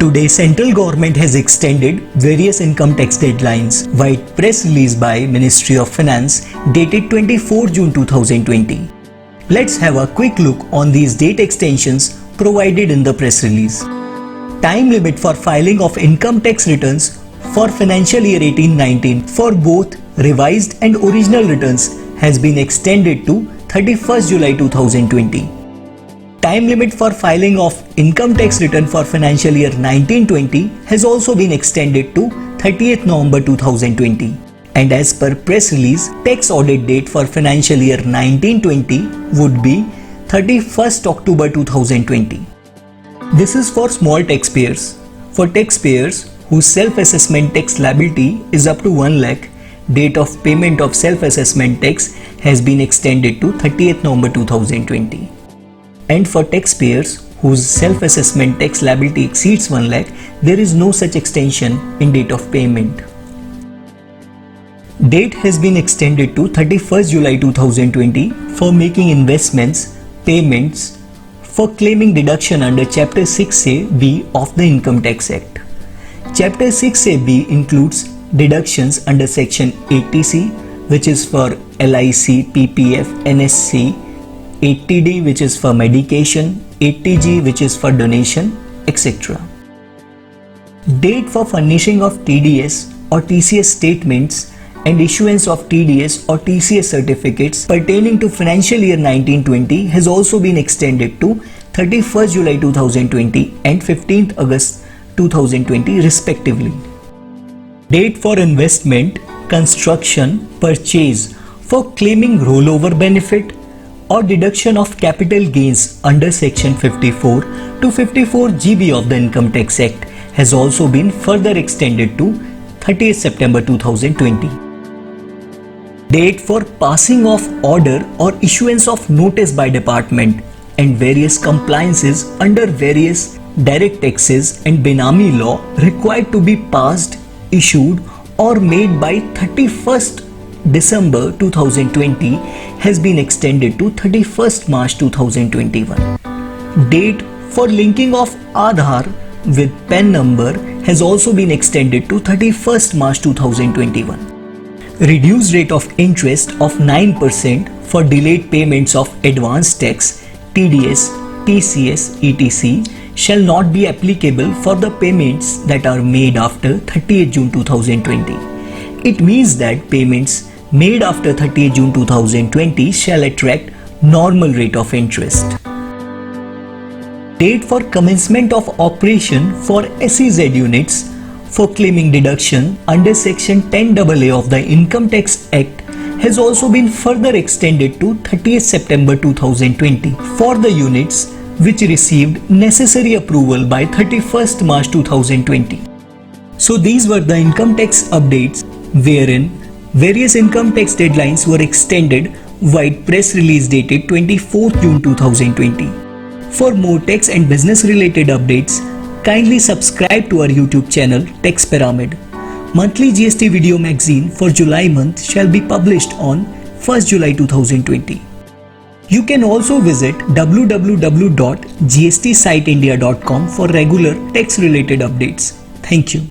Today, central government has extended various income tax deadlines via press release by Ministry of Finance dated 24 June 2020. Let's have a quick look on these date extensions provided in the press release. Time limit for filing of income tax returns for financial year 18-19 for both revised and original returns has been extended to 31st July 2020. Time limit for filing of income tax return for financial year 19-20 has also been extended to 30th November 2020. And as per press release, tax audit date for financial year 19-20 would be 31st October 2020. This is for small taxpayers. For taxpayers whose self-assessment tax liability is up to 1 lakh, date of payment of self-assessment tax has been extended to 30th November 2020. And for taxpayers whose self-assessment tax liability exceeds 1 lakh, there is no such extension in date of payment. Date has been extended to 31st July 2020 for making investments, payments, for claiming deduction under Chapter 6A(b) of the Income Tax Act. Chapter 6A(b) includes deductions under Section 80C, which is for LIC, PPF, NSC, 80D, which is for medication, 80G, which is for donation, etc. Date for furnishing of TDS or TCS statements and issuance of TDS or TCS certificates pertaining to financial year 19-20 has also been extended to 31st July 2020 and 15th August 2020 respectively. Date for investment, construction, purchase for claiming rollover benefit or deduction of capital gains under Section 54 to 54GB of the Income Tax Act has also been further extended to 30th September 2020. Date for passing of order or issuance of notice by department and various compliances under various direct taxes and Benami law required to be passed, issued or made by 31st December 2020 has been extended to 31st March 2021. Date for linking of Aadhaar with PAN number has also been extended to 31st March 2021. Reduced rate of interest of 9% for delayed payments of advance tax, TDS, TCS, etc. shall not be applicable for the payments that are made after 30th June 2020. It means that payments made after 30th June 2020 shall attract normal rate of interest. Date for commencement of operation for SEZ units for claiming deduction under Section 10AA of the Income Tax Act has also been further extended to 30th September 2020 for the units which received necessary approval by 31st March 2020. So these were the income tax updates wherein various income tax deadlines were extended via press release dated 24th June 2020. For more tax and business related updates, kindly subscribe to our YouTube channel Tax Pyramid. Monthly GST video magazine for July month shall be published on 1st July 2020. You can also visit www.gstsiteindia.com for regular tax related updates. Thank you.